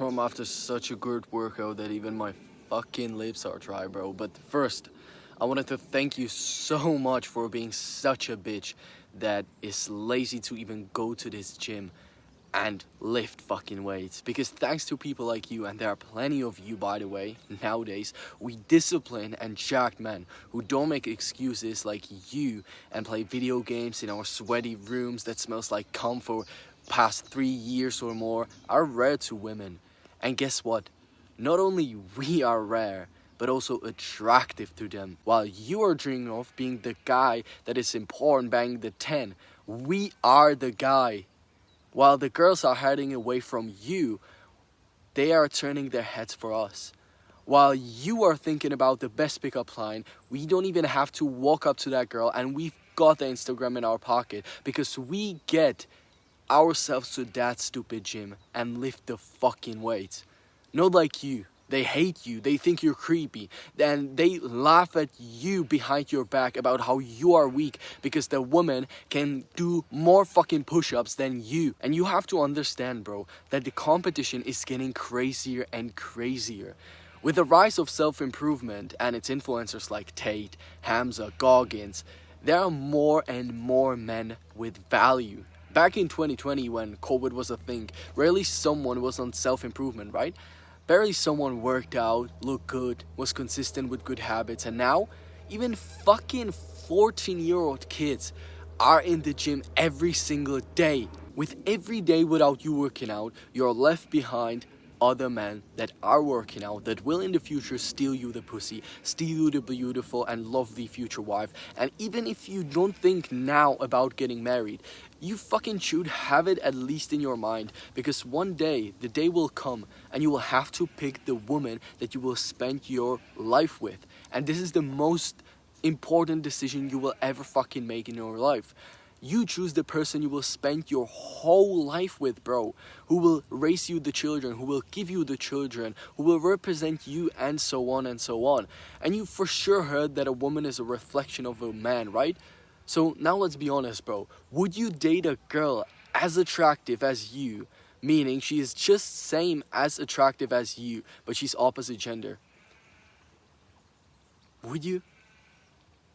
home after such a good workout that even my fucking lips are dry, bro. But first, I wanted to thank you so much for being such a bitch that is lazy to even go to this gym and lift fucking weights, because thanks to people like you, and there are plenty of you by the way nowadays, we discipline and jacked men who don't make excuses like you and play video games in our sweaty rooms that smells like cum for past 3 years or more are rare to women. And guess what? Not only we are rare, but also attractive to them. While you are dreaming of being the guy that is important banging the 10, we are the guy. While the girls are hiding away from you, they are turning their heads for us. While you are thinking about the best pickup line, we don't even have to walk up to that girl and we've got the Instagram in our pocket, because we get ourselves to that stupid gym and lift the fucking weights. Not like you. They hate you, they think you're creepy, and they laugh at you behind your back about how you are weak because the woman can do more fucking push-ups than you. And you have to understand, bro, that the competition is getting crazier and crazier. With the rise of self-improvement and its influencers like Tate, Hamza, Goggins, there are more and more men with value. Back in 2020, when COVID was a thing, rarely someone was on self-improvement, right? Barely someone worked out, looked good, was consistent with good habits, and now even fucking 14-year-old kids are in the gym every single day. With every day without you working out, you're left behind other men that are working out, that will in the future steal you the pussy, steal you the beautiful and lovely future wife. And even if you don't think now about getting married, you fucking should have it at least in your mind, because one day, the day will come and you will have to pick the woman that you will spend your life with. And this is the most important decision you will ever fucking make in your life. You choose the person you will spend your whole life with, bro. Who will raise you the children, who will give you the children, who will represent you, and so on and so on. And you for sure heard that a woman is a reflection of a man, right? So now let's be honest, bro. Would you date a girl as attractive as you, meaning she is just same as attractive as you, but she's opposite gender? Would you?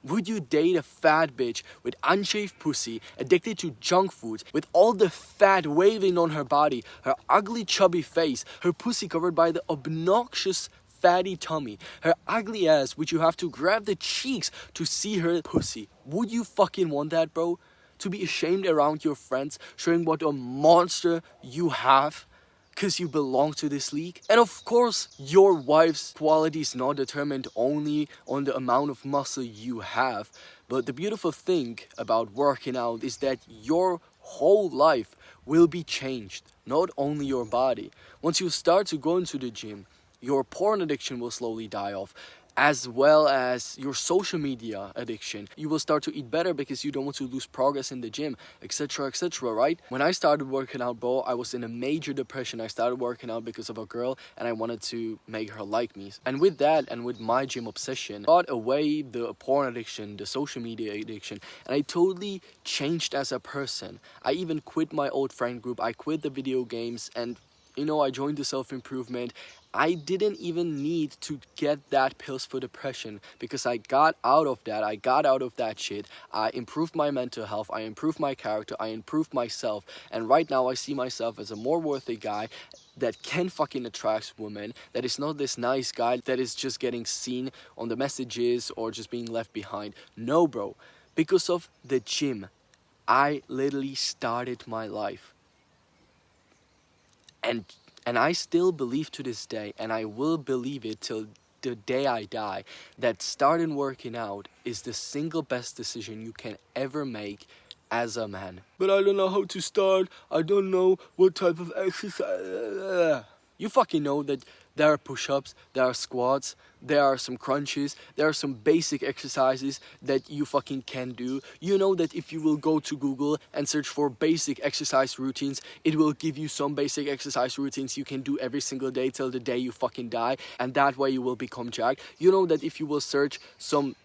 Would you date a fat bitch with unshaved pussy, addicted to junk food, with all the fat waving on her body, her ugly chubby face, her pussy covered by the obnoxious fatty tummy, her ugly ass which you have to grab the cheeks to see her pussy? Would you fucking want that, bro? To be ashamed around your friends, showing what a monster you have? Because you belong to this league? And of course, your wife's quality is not determined only on the amount of muscle you have. But the beautiful thing about working out is that your whole life will be changed, not only your body. Once you start to go into the gym, your porn addiction will slowly die off, as well as your social media addiction. You will start to eat better because you don't want to lose progress in the gym, etc, etc, right? When I started working out, bro, I was in a major depression. I started working out because of a girl and I wanted to make her like me. And with that, and with my gym obsession, I got away the porn addiction, the social media addiction, and I totally changed as a person. I even quit my old friend group, I quit the video games, and I joined the self-improvement. I didn't even need to get that pills for depression, because I got out of that. I got out of that shit. I improved my mental health. I improved my character. I improved myself. And right now I see myself as a more worthy guy that can fucking attract women, that is not this nice guy that is just getting seen on the messages or just being left behind. No, bro. Because of the gym, I literally started my life. And I still believe to this day, and I will believe it till the day I die, that starting working out is the single best decision you can ever make as a man. But I don't know how to start. I don't know what type of exercise. You fucking know that there are push-ups, there are squats, there are some crunches, there are some basic exercises that you fucking can do. You know that if you will go to Google and search for basic exercise routines, it will give you some basic exercise routines you can do every single day till the day you fucking die, and that way you will become jacked. You know that if you will search some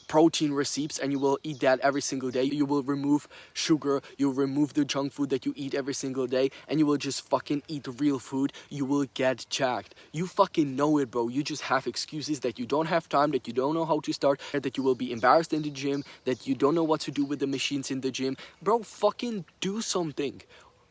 protein receipts and you will eat that every single day. You will remove sugar, you'll remove the junk food that you eat every single day, and you will just fucking eat real food. You will get jacked. You fucking know it, bro. You just have excuses that you don't have time, that you don't know how to start, that you will be embarrassed in the gym, that you don't know what to do with the machines in the gym. Bro, fucking do something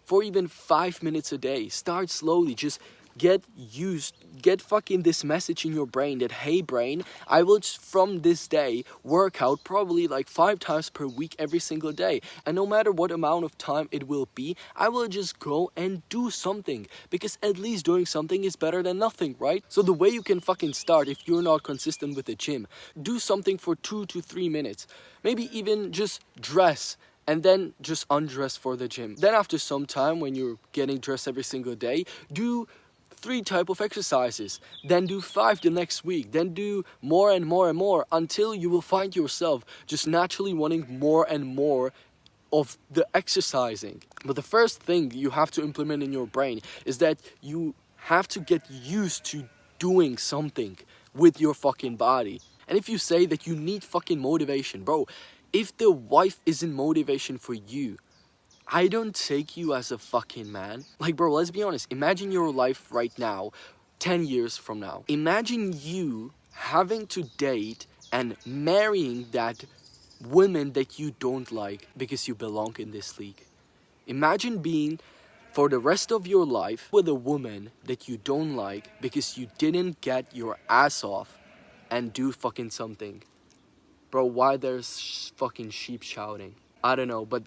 for even 5 minutes a day. Start slowly. Just get fucking this message in your brain that, hey brain, I will from this day work out probably like 5 times per week every single day, and no matter what amount of time it will be, I will just go and do something, because at least doing something is better than nothing, right? So the way you can fucking start, if you're not consistent with the gym, do something for 2 to 3 minutes, maybe even just dress and then just undress for the gym. Then after some time, when you're getting dressed every single day, do 3 type of exercises, then do 5 the next week, then do more and more and more, until you will find yourself just naturally wanting more and more of the exercising. But the first thing you have to implement in your brain is that you have to get used to doing something with your fucking body. And if you say that you need fucking motivation, bro, if the wife isn't motivation for you, I don't take you as a fucking man. Like, bro, let's be honest. Imagine your life right now, 10 years from now. Imagine you having to date and marrying that woman that you don't like because you belong in this league. Imagine being for the rest of your life with a woman that you don't like because you didn't get your ass off and do fucking something. Bro, why there's fucking sheep shouting? I don't know, but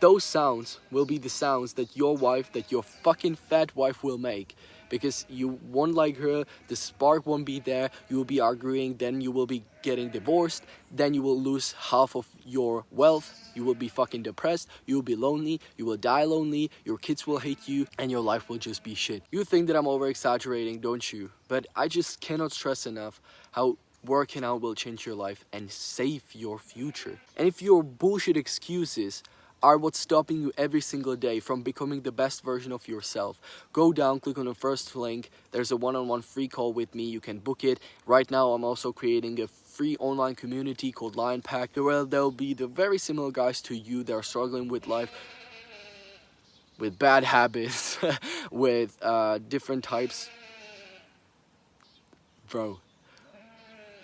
those sounds will be the sounds that your wife, that your fucking fat wife will make. Because you won't like her, the spark won't be there, you will be arguing, then you will be getting divorced, then you will lose half of your wealth, you will be fucking depressed, you will be lonely, you will die lonely, your kids will hate you, and your life will just be shit. You think that I'm over exaggerating, don't you? But I just cannot stress enough how working out will change your life and save your future. And if your bullshit excuses are what's stopping you every single day from becoming the best version of yourself, go down, click on the first link. There's a one-on-one free call with me. You can book it. Right now, I'm also creating a free online community called Lion Pack, where there'll be the very similar guys to you that are struggling with life, with bad habits, with different types, bro,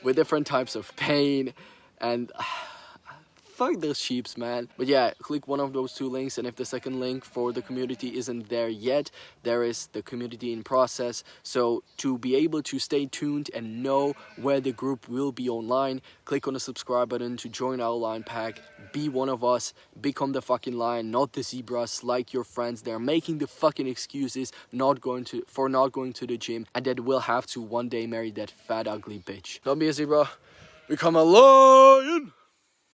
with different types of pain, and fuck those sheeps, man. But yeah, click one of those 2 links, and if the second link for the community isn't there yet, there is the community in process. So to be able to stay tuned and know where the group will be online, click on the subscribe button to join our Lion Pack. Be one of us. Become the fucking lion, not the zebras like your friends. They're making the fucking excuses for not going to the gym, and that will have to one day marry that fat ugly bitch. Don't be a zebra. Become a lion.